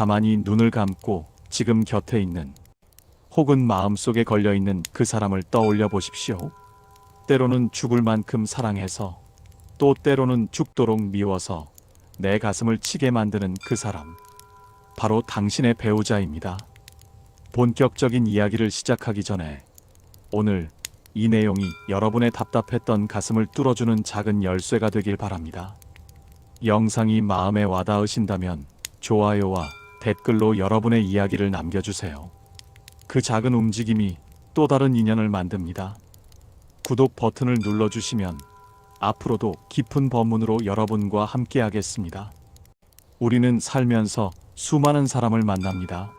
가만히 눈을 감고 지금 곁에 있는 혹은 마음속에 걸려있는 그 사람을 떠올려 보십시오. 때로는 죽을 만큼 사랑해서 또 때로는 죽도록 미워서 내 가슴을 치게 만드는 그 사람. 바로 당신의 배우자입니다. 본격적인 이야기를 시작하기 전에 오늘 이 내용이 여러분의 답답했던 가슴을 뚫어주는 작은 열쇠가 되길 바랍니다. 영상이 마음에 와닿으신다면 좋아요와 댓글로 여러분의 이야기를 남겨주세요. 그 작은 움직임이 또 다른 인연을 만듭니다. 구독 버튼을 눌러주시면 앞으로도 깊은 법문으로 여러분과 함께하겠습니다. 우리는 살면서 수많은 사람을 만납니다.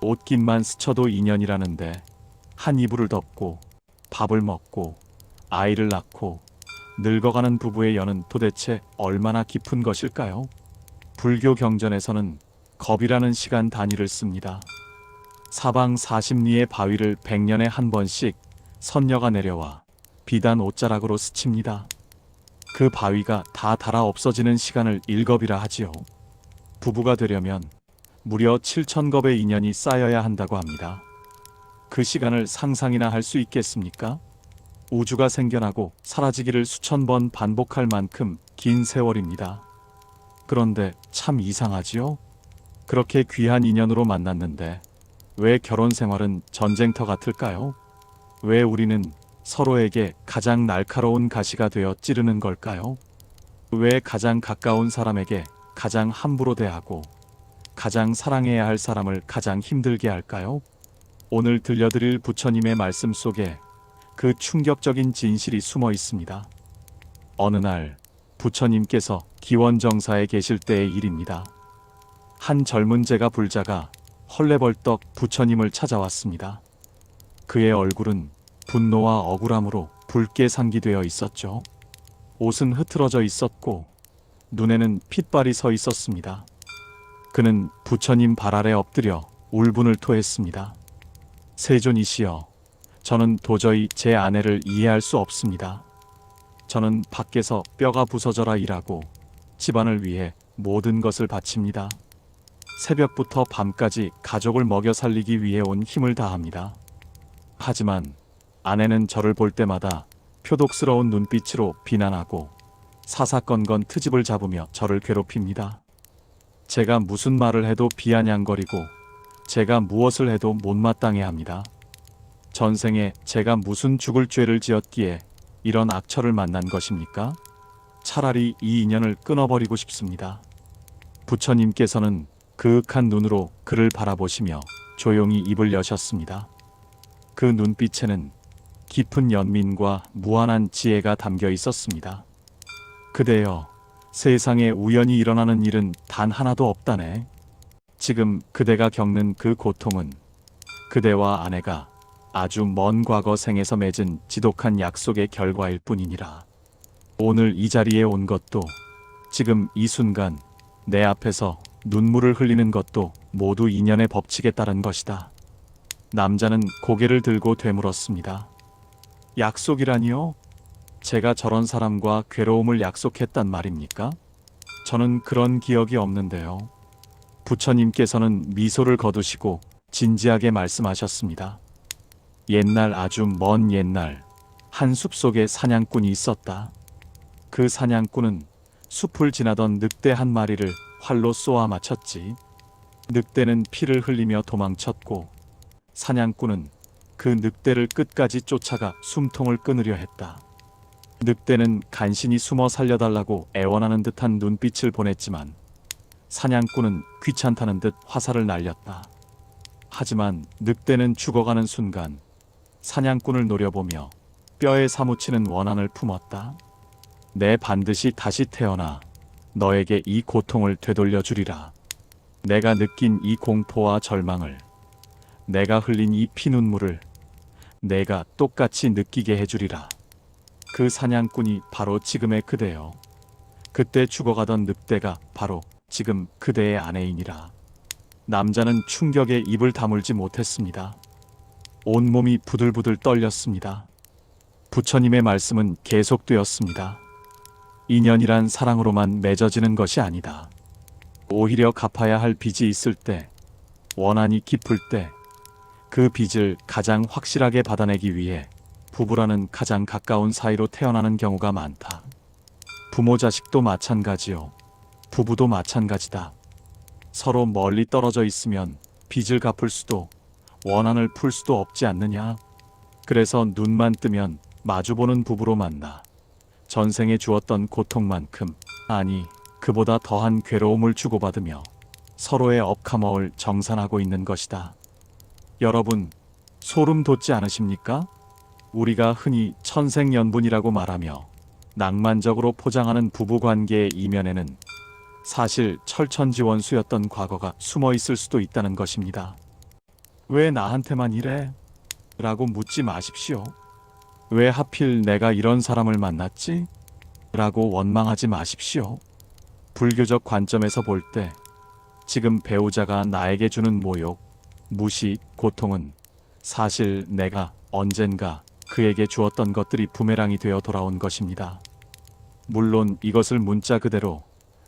옷깃만 스쳐도 인연이라는데 한 이불을 덮고 밥을 먹고 아이를 낳고 늙어가는 부부의 연은 도대체 얼마나 깊은 것일까요? 불교 경전에서는 겁이라는 시간 단위를 씁니다. 사방 40리의 바위를 100년에 한 번씩 선녀가 내려와 비단 옷자락으로 스칩니다. 그 바위가 다 닳아 없어지는 시간을 일겁이라 하지요. 부부가 되려면 무려 7,000겁의 인연이 쌓여야 한다고 합니다. 그 시간을 상상이나 할 수 있겠습니까? 우주가 생겨나고 사라지기를 수천 번 반복할 만큼 긴 세월입니다. 그런데 참 이상하지요? 그렇게 귀한 인연으로 만났는데 왜 결혼 생활은 전쟁터 같을까요? 왜 우리는 서로에게 가장 날카로운 가시가 되어 찌르는 걸까요? 왜 가장 가까운 사람에게 가장 함부로 대하고 가장 사랑해야 할 사람을 가장 힘들게 할까요? 오늘 들려드릴 부처님의 말씀 속에 그 충격적인 진실이 숨어 있습니다. 어느 날 부처님께서 기원정사에 계실 때의 일입니다. 한 젊은 제가 불자가 헐레벌떡 부처님을 찾아왔습니다. 그의 얼굴은 분노와 억울함으로 붉게 상기되어 있었죠. 옷은 흐트러져 있었고 눈에는 핏발이 서 있었습니다. 그는 부처님 발 아래 엎드려 울분을 토했습니다. 세존이시여, 저는 도저히 제 아내를 이해할 수 없습니다. 저는 밖에서 뼈가 부서져라 일하고 집안을 위해 모든 것을 바칩니다. 새벽부터 밤까지 가족을 먹여 살리기 위해 온 힘을 다합니다. 하지만 아내는 저를 볼 때마다 표독스러운 눈빛으로 비난하고 사사건건 트집을 잡으며 저를 괴롭힙니다. 제가 무슨 말을 해도 비아냥거리고 제가 무엇을 해도 못마땅해 합니다. 전생에 제가 무슨 죽을 죄를 지었기에 이런 악처를 만난 것입니까? 차라리 이 인연을 끊어버리고 싶습니다. 부처님께서는 그윽한 눈으로 그를 바라보시며 조용히 입을 여셨습니다. 그 눈빛에는 깊은 연민과 무한한 지혜가 담겨 있었습니다. 그대여, 세상에 우연히 일어나는 일은 단 하나도 없다네. 지금 그대가 겪는 그 고통은 그대와 아내가 아주 먼 과거 생에서 맺은 지독한 약속의 결과일 뿐이니라. 오늘 이 자리에 온 것도, 지금 이 순간 내 앞에서 눈물을 흘리는 것도 모두 인연의 법칙에 따른 것이다. 남자는 고개를 들고 되물었습니다. 약속이라니요? 제가 저런 사람과 괴로움을 약속했단 말입니까? 저는 그런 기억이 없는데요. 부처님께서는 미소를 거두시고 진지하게 말씀하셨습니다. 옛날, 아주 먼 옛날, 한 숲속에 사냥꾼이 있었다. 그 사냥꾼은 숲을 지나던 늑대 한 마리를 활로 쏘아 맞췄지. 늑대는 피를 흘리며 도망쳤고 사냥꾼은 그 늑대를 끝까지 쫓아가 숨통을 끊으려 했다. 늑대는 간신히 숨어 살려달라고 애원하는 듯한 눈빛을 보냈지만 사냥꾼은 귀찮다는 듯 화살을 날렸다. 하지만 늑대는 죽어가는 순간 사냥꾼을 노려보며 뼈에 사무치는 원한을 품었다. 내 반드시 다시 태어나 너에게 이 고통을 되돌려 주리라. 내가 느낀 이 공포와 절망을, 내가 흘린 이 피눈물을 내가 똑같이 느끼게 해주리라. 그 사냥꾼이 바로 지금의 그대요. 그때 죽어가던 늑대가 바로 지금 그대의 아내이니라. 남자는 충격에 입을 다물지 못했습니다. 온몸이 부들부들 떨렸습니다. 부처님의 말씀은 계속되었습니다. 인연이란 사랑으로만 맺어지는 것이 아니다. 오히려 갚아야 할 빚이 있을 때, 원한이 깊을 때, 그 빚을 가장 확실하게 받아내기 위해 부부라는 가장 가까운 사이로 태어나는 경우가 많다. 부모 자식도 마찬가지요. 부부도 마찬가지다. 서로 멀리 떨어져 있으면 빚을 갚을 수도 원한을 풀 수도 없지 않느냐. 그래서 눈만 뜨면 마주보는 부부로 만나 전생에 주었던 고통만큼, 아니 그보다 더한 괴로움을 주고받으며 서로의 업카머을 정산하고 있는 것이다. 여러분, 소름 돋지 않으십니까? 우리가 흔히 천생연분이라고 말하며 낭만적으로 포장하는 부부관계의 이면에는 사실 철천지원수였던 과거가 숨어 있을 수도 있다는 것입니다. 왜 나한테만 이래? 라고 묻지 마십시오. 왜 하필 내가 이런 사람을 만났지? 라고 원망하지 마십시오. 불교적 관점에서 볼 때 지금 배우자가 나에게 주는 모욕, 무시, 고통은 사실 내가 언젠가 그에게 주었던 것들이 부메랑이 되어 돌아온 것입니다. 물론 이것을 문자 그대로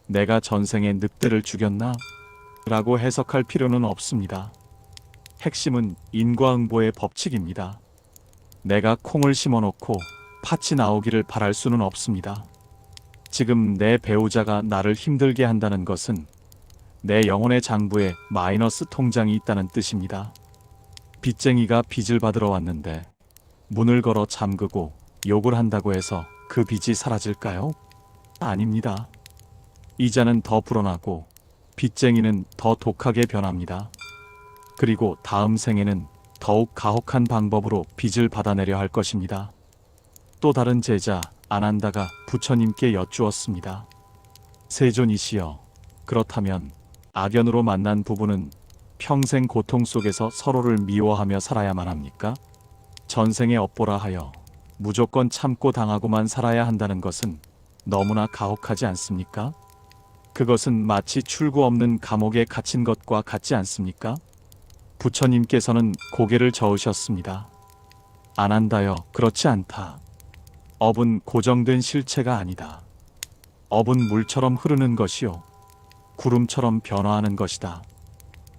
내가 전생에 늑대를 죽였나? 라고 해석할 필요는 없습니다. 핵심은 인과응보의 법칙입니다. 내가 콩을 심어놓고 팥이 나오기를 바랄 수는 없습니다. 지금 내 배우자가 나를 힘들게 한다는 것은 내 영혼의 장부에 마이너스 통장이 있다는 뜻입니다. 빚쟁이가 빚을 받으러 왔는데 문을 걸어 잠그고 욕을 한다고 해서 그 빚이 사라질까요? 아닙니다. 이자는 더 불어나고 빚쟁이는 더 독하게 변합니다. 그리고 다음 생에는 더욱 가혹한 방법으로 빚을 받아내려 할 것입니다. 또 다른 제자 아난다가 부처님께 여쭈었습니다. 세존이시여, 그렇다면 악연으로 만난 부부는 평생 고통 속에서 서로를 미워하며 살아야만 합니까? 전생에 업보라 하여 무조건 참고 당하고만 살아야 한다는 것은 너무나 가혹하지 않습니까? 그것은 마치 출구 없는 감옥에 갇힌 것과 같지 않습니까? 부처님께서는 고개를 저으셨습니다. 아난다여, 그렇지 않다. 업은 고정된 실체가 아니다. 업은 물처럼 흐르는 것이요, 구름처럼 변화하는 것이다.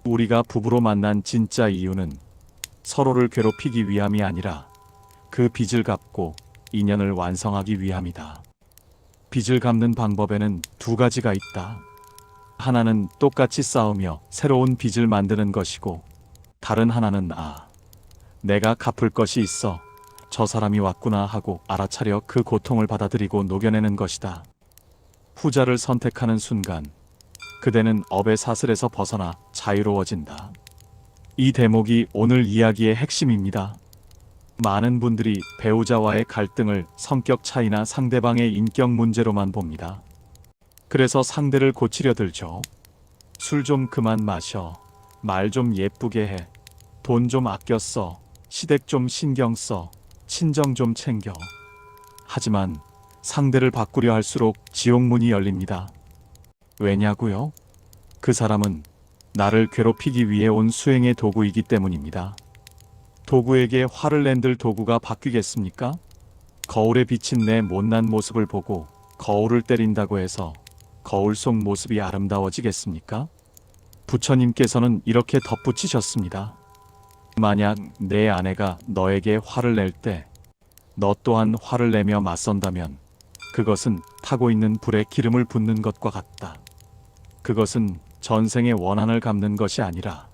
우리가 부부로 만난 진짜 이유는 서로를 괴롭히기 위함이 아니라 그 빚을 갚고 인연을 완성하기 위함이다. 빚을 갚는 방법에는 두 가지가 있다. 하나는 똑같이 싸우며 새로운 빚을 만드는 것이고, 다른 하나는 내가 갚을 것이 있어 저 사람이 왔구나 하고 알아차려 그 고통을 받아들이고 녹여내는 것이다. 후자를 선택하는 순간 그대는 업의 사슬에서 벗어나 자유로워진다. 이 대목이 오늘 이야기의 핵심입니다. 많은 분들이 배우자와의 갈등을 성격 차이나 상대방의 인격 문제로만 봅니다. 그래서 상대를 고치려 들죠. 술 좀 그만 마셔. 말 좀 예쁘게 해. 돈 좀 아껴 써. 시댁 좀 신경 써. 친정 좀 챙겨. 하지만 상대를 바꾸려 할수록 지옥문이 열립니다. 왜냐고요? 그 사람은 나를 괴롭히기 위해 온 수행의 도구이기 때문입니다. 도구에게 화를 낸들 도구가 바뀌겠습니까? 거울에 비친 내 못난 모습을 보고 거울을 때린다고 해서 거울 속 모습이 아름다워지겠습니까? 부처님께서는 이렇게 덧붙이셨습니다. 만약 내 아내가 너에게 화를 낼 때 너 또한 화를 내며 맞선다면 그것은 타고 있는 불에 기름을 붓는 것과 같다. 그것은 전생의 원한을 갚는 것이 아니라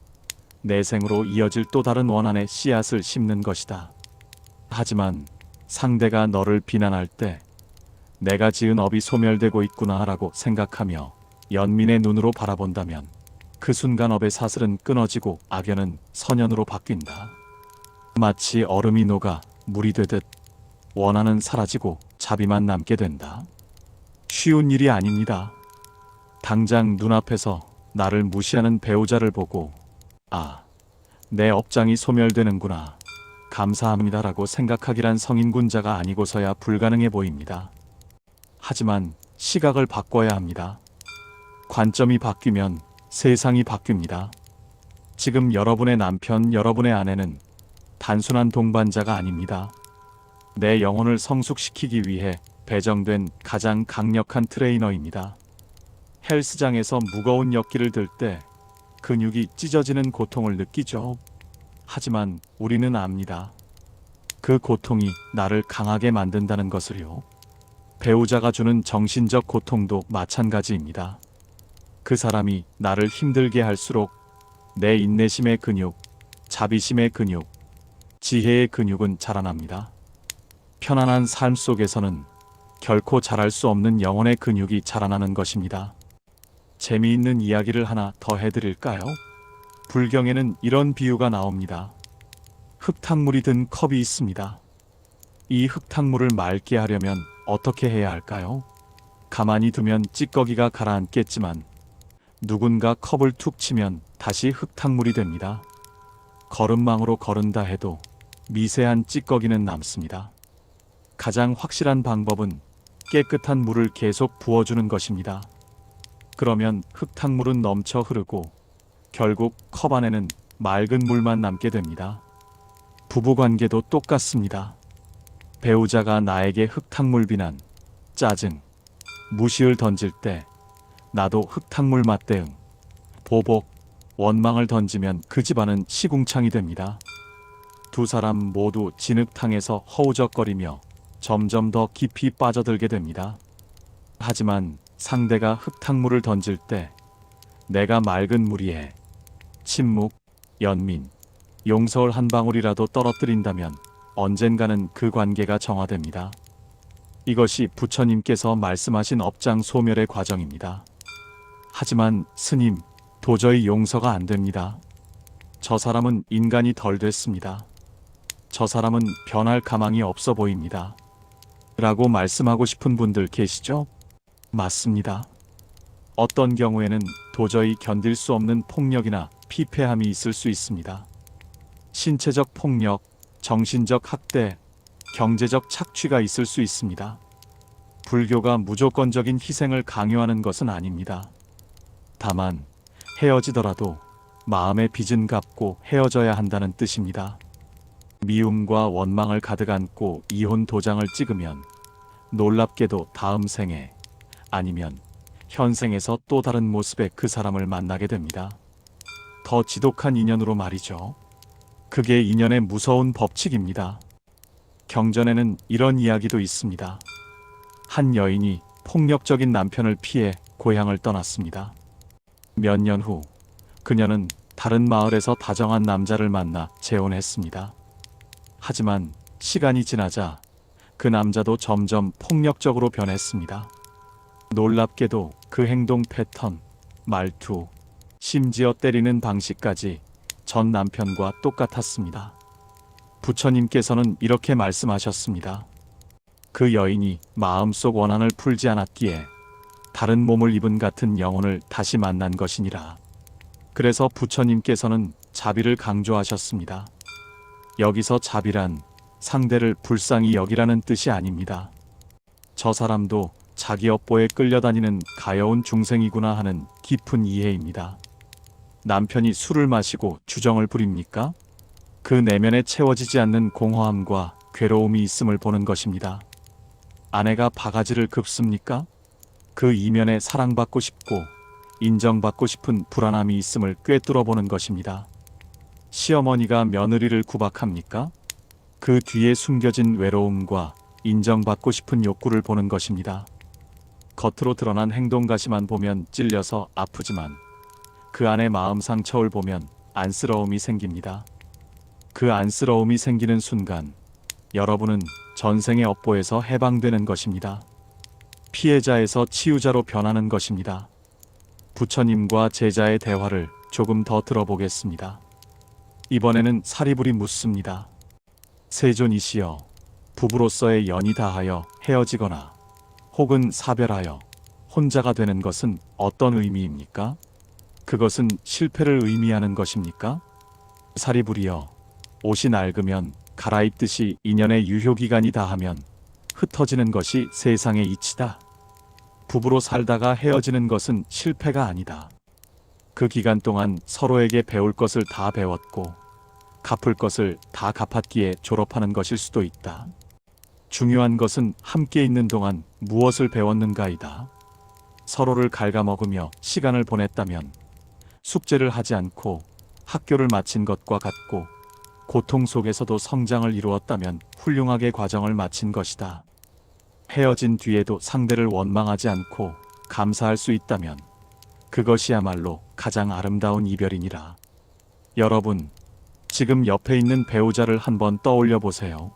내생으로 이어질 또 다른 원한의 씨앗을 심는 것이다. 하지만 상대가 너를 비난할 때 내가 지은 업이 소멸되고 있구나 라고 생각하며 연민의 눈으로 바라본다면 그 순간 업의 사슬은 끊어지고 악연은 선연으로 바뀐다. 마치 얼음이 녹아 물이 되듯 원한은 사라지고 자비만 남게 된다. 쉬운 일이 아닙니다. 당장 눈앞에서 나를 무시하는 배우자를 보고 내 업장이 소멸되는구나, 감사합니다라고 생각하기란 성인군자가 아니고서야 불가능해 보입니다. 하지만 시각을 바꿔야 합니다. 관점이 바뀌면 세상이 바뀝니다. 지금 여러분의 남편, 여러분의 아내는 단순한 동반자가 아닙니다. 내 영혼을 성숙시키기 위해 배정된 가장 강력한 트레이너입니다. 헬스장에서 무거운 역기를 들 때 근육이 찢어지는 고통을 느끼죠. 하지만 우리는 압니다. 그 고통이 나를 강하게 만든다는 것을요. 배우자가 주는 정신적 고통도 마찬가지입니다. 그 사람이 나를 힘들게 할수록 내 인내심의 근육, 자비심의 근육, 지혜의 근육은 자라납니다. 편안한 삶 속에서는 결코 자랄 수 없는 영혼의 근육이 자라나는 것입니다. 재미있는 이야기를 하나 더 해드릴까요? 불경에는 이런 비유가 나옵니다. 흙탕물이 든 컵이 있습니다. 이 흙탕물을 맑게 하려면 어떻게 해야 할까요? 가만히 두면 찌꺼기가 가라앉겠지만 누군가 컵을 툭 치면 다시 흙탕물이 됩니다. 거름망으로 거른다 해도 미세한 찌꺼기는 남습니다. 가장 확실한 방법은 깨끗한 물을 계속 부어주는 것입니다. 그러면 흙탕물은 넘쳐 흐르고 결국 컵 안에는 맑은 물만 남게 됩니다. 부부관계도 똑같습니다. 배우자가 나에게 흙탕물 비난, 짜증, 무시를 던질 때 나도 흙탕물 맞대응, 보복, 원망을 던지면 그 집안은 시궁창이 됩니다. 두 사람 모두 진흙탕에서 허우적거리며 점점 더 깊이 빠져들게 됩니다. 하지만 상대가 흙탕물을 던질 때 내가 맑은 물 위에 침묵, 연민, 용서를 한 방울이라도 떨어뜨린다면 언젠가는 그 관계가 정화됩니다. 이것이 부처님께서 말씀하신 업장 소멸의 과정입니다. 하지만 스님, 도저히 용서가 안 됩니다. 저 사람은 인간이 덜 됐습니다. 저 사람은 변할 가망이 없어 보입니다. 라고 말씀하고 싶은 분들 계시죠? 맞습니다. 어떤 경우에는 도저히 견딜 수 없는 폭력이나 피폐함이 있을 수 있습니다. 신체적 폭력, 정신적 학대, 경제적 착취가 있을 수 있습니다. 불교가 무조건적인 희생을 강요하는 것은 아닙니다. 다만 헤어지더라도 마음의 빚은 갚고 헤어져야 한다는 뜻입니다. 미움과 원망을 가득 안고 이혼 도장을 찍으면 놀랍게도 다음 생에 아니면 현생에서 또 다른 모습의 그 사람을 만나게 됩니다. 더 지독한 인연으로 말이죠. 그게 인연의 무서운 법칙입니다. 경전에는 이런 이야기도 있습니다. 한 여인이 폭력적인 남편을 피해 고향을 떠났습니다. 몇 년 후 그녀는 다른 마을에서 다정한 남자를 만나 재혼했습니다. 하지만 시간이 지나자 그 남자도 점점 폭력적으로 변했습니다. 놀랍게도 그 행동 패턴, 말투, 심지어 때리는 방식까지 전 남편과 똑같았습니다. 부처님께서는 이렇게 말씀하셨습니다. 그 여인이 마음속 원한을 풀지 않았기에 다른 몸을 입은 같은 영혼을 다시 만난 것이니라. 그래서 부처님께서는 자비를 강조하셨습니다. 여기서 자비란 상대를 불쌍히 여기라는 뜻이 아닙니다. 저 사람도 자기 업보에 끌려다니는 가여운 중생이구나 하는 깊은 이해입니다. 남편이 술을 마시고 주정을 부립니까? 그 내면에 채워지지 않는 공허함과 괴로움이 있음을 보는 것입니다. 아내가 바가지를 긁습니까? 그 이면에 사랑받고 싶고 인정받고 싶은 불안함이 있음을 꿰뚫어 보는 것입니다. 시어머니가 며느리를 구박합니까? 그 뒤에 숨겨진 외로움과 인정받고 싶은 욕구를 보는 것입니다. 겉으로 드러난 행동가시만 보면 찔려서 아프지만 그 안의 마음 상처를 보면 안쓰러움이 생깁니다. 그 안쓰러움이 생기는 순간 여러분은 전생의 업보에서 해방되는 것입니다. 피해자에서 치유자로 변하는 것입니다. 부처님과 제자의 대화를 조금 더 들어보겠습니다. 이번에는 사리불이 묻습니다. 세존이시여, 부부로서의 연이 다하여 헤어지거나 혹은 사별하여 혼자가 되는 것은 어떤 의미입니까? 그것은 실패를 의미하는 것입니까? 사리불이여, 옷이 낡으면 갈아입듯이 인연의 유효기간이 다하면 흩어지는 것이 세상의 이치다. 부부로 살다가 헤어지는 것은 실패가 아니다. 그 기간 동안 서로에게 배울 것을 다 배웠고 갚을 것을 다 갚았기에 졸업하는 것일 수도 있다. 중요한 것은 함께 있는 동안 무엇을 배웠는가이다. 서로를 갉아먹으며 시간을 보냈다면 숙제를 하지 않고 학교를 마친 것과 같고 고통 속에서도 성장을 이루었다면 훌륭하게 과정을 마친 것이다. 헤어진 뒤에도 상대를 원망하지 않고 감사할 수 있다면 그것이야말로 가장 아름다운 이별이니라. 여러분, 지금 옆에 있는 배우자를 한번 떠올려 보세요.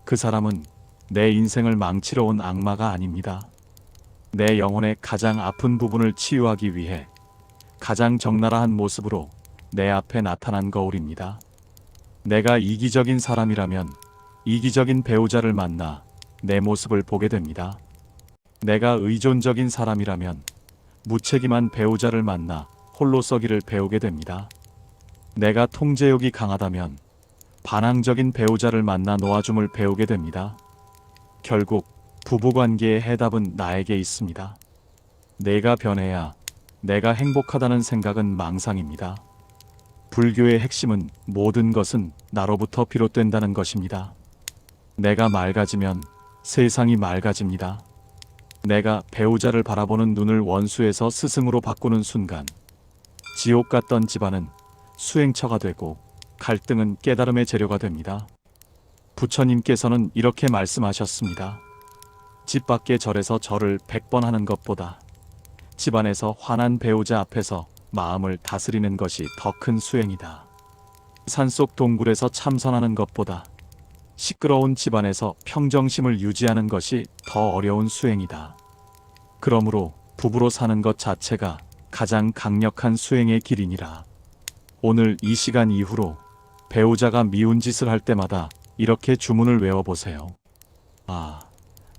그 사람은 내 인생을 망치러 온 악마가 아닙니다. 내 영혼의 가장 아픈 부분을 치유하기 위해 가장 적나라한 모습으로 내 앞에 나타난 거울입니다. 내가 이기적인 사람이라면 이기적인 배우자를 만나 내 모습을 보게 됩니다. 내가 의존적인 사람이라면 무책임한 배우자를 만나 홀로 서기를 배우게 됩니다. 내가 통제욕이 강하다면 반항적인 배우자를 만나 놓아줌을 배우게 됩니다. 결국 부부관계의 해답은 나에게 있습니다. 내가 변해야 내가 행복하다는 생각은 망상입니다. 불교의 핵심은 모든 것은 나로부터 비롯된다는 것입니다. 내가 맑아지면 세상이 맑아집니다. 내가 배우자를 바라보는 눈을 원수에서 스승으로 바꾸는 순간 지옥 같던 집안은 수행처가 되고 갈등은 깨달음의 재료가 됩니다. 부처님께서는 이렇게 말씀하셨습니다. 집 밖의 절에서 절을 100번 하는 것보다 집안에서 화난 배우자 앞에서 마음을 다스리는 것이 더 큰 수행이다. 산속 동굴에서 참선하는 것보다 시끄러운 집안에서 평정심을 유지하는 것이 더 어려운 수행이다. 그러므로 부부로 사는 것 자체가 가장 강력한 수행의 길이니라. 오늘 이 시간 이후로 배우자가 미운 짓을 할 때마다 이렇게 주문을 외워보세요. 아,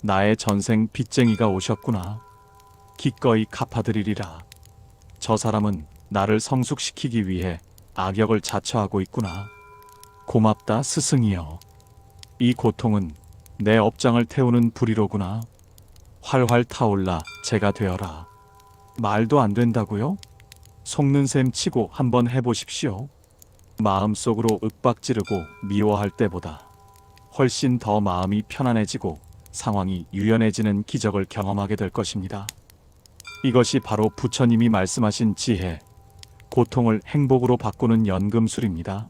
나의 전생 빚쟁이가 오셨구나. 기꺼이 갚아드리리라. 저 사람은 나를 성숙시키기 위해 악역을 자처하고 있구나. 고맙다 스승이여. 이 고통은 내 업장을 태우는 불이로구나. 활활 타올라 제가 되어라. 말도 안 된다고요? 속는 셈 치고 한번 해보십시오. 마음속으로 윽박지르고 미워할 때보다 훨씬 더 마음이 편안해지고 상황이 유연해지는 기적을 경험하게 될 것입니다. 이것이 바로 부처님이 말씀하신 지혜, 고통을 행복으로 바꾸는 연금술입니다.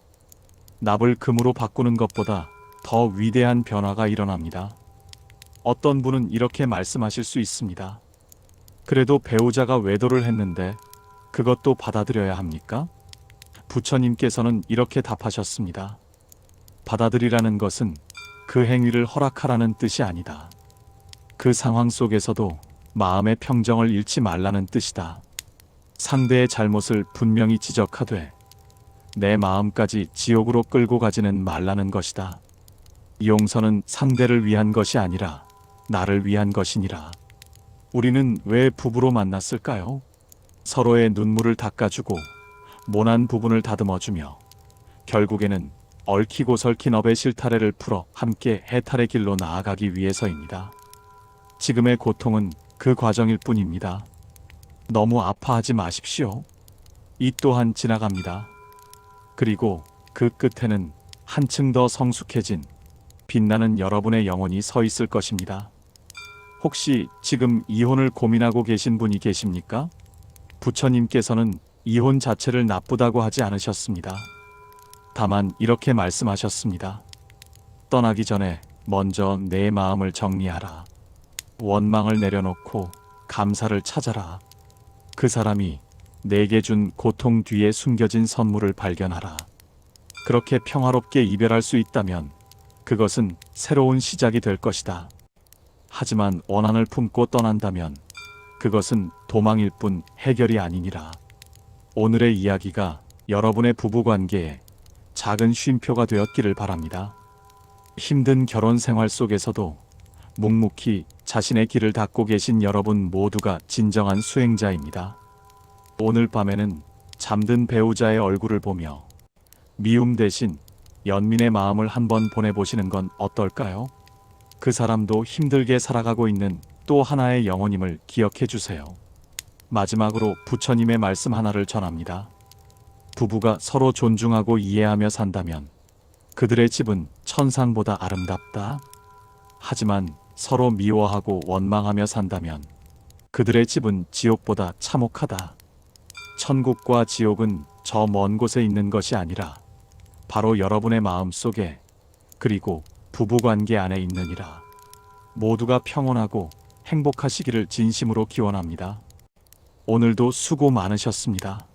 납을 금으로 바꾸는 것보다 더 위대한 변화가 일어납니다. 어떤 분은 이렇게 말씀하실 수 있습니다. 그래도 배우자가 외도를 했는데 그것도 받아들여야 합니까? 부처님께서는 이렇게 답하셨습니다. 받아들이라는 것은 그 행위를 허락하라는 뜻이 아니다. 그 상황 속에서도 마음의 평정을 잃지 말라는 뜻이다. 상대의 잘못을 분명히 지적하되 내 마음까지 지옥으로 끌고 가지는 말라는 것이다. 용서는 상대를 위한 것이 아니라 나를 위한 것이니라. 우리는 왜 부부로 만났을까요? 서로의 눈물을 닦아주고 모난 부분을 다듬어주며 결국에는 얽히고 설킨 업의 실타래를 풀어 함께 해탈의 길로 나아가기 위해서입니다. 지금의 고통은 그 과정일 뿐입니다. 너무 아파하지 마십시오. 이 또한 지나갑니다. 그리고 그 끝에는 한층 더 성숙해진 빛나는 여러분의 영혼이 서 있을 것입니다. 혹시 지금 이혼을 고민하고 계신 분이 계십니까? 부처님께서는 이혼 자체를 나쁘다고 하지 않으셨습니다. 다만 이렇게 말씀하셨습니다. 떠나기 전에 먼저 내 마음을 정리하라. 원망을 내려놓고 감사를 찾아라. 그 사람이 내게 준 고통 뒤에 숨겨진 선물을 발견하라. 그렇게 평화롭게 이별할 수 있다면 그것은 새로운 시작이 될 것이다. 하지만 원한을 품고 떠난다면 그것은 도망일 뿐 해결이 아니니라. 오늘의 이야기가 여러분의 부부관계에 작은 쉼표가 되었기를 바랍니다. 힘든 결혼 생활 속에서도 묵묵히 자신의 길을 닦고 계신 여러분 모두가 진정한 수행자입니다. 오늘 밤에는 잠든 배우자의 얼굴을 보며 미움 대신 연민의 마음을 한번 보내보시는 건 어떨까요? 그 사람도 힘들게 살아가고 있는 또 하나의 영혼임을 기억해 주세요. 마지막으로 부처님의 말씀 하나를 전합니다. 부부가 서로 존중하고 이해하며 산다면 그들의 집은 천상보다 아름답다. 하지만 서로 미워하고 원망하며 산다면 그들의 집은 지옥보다 참혹하다. 천국과 지옥은 저 먼 곳에 있는 것이 아니라 바로 여러분의 마음 속에, 그리고 부부관계 안에 있느니라. 모두가 평온하고 행복하시기를 진심으로 기원합니다. 오늘도 수고 많으셨습니다.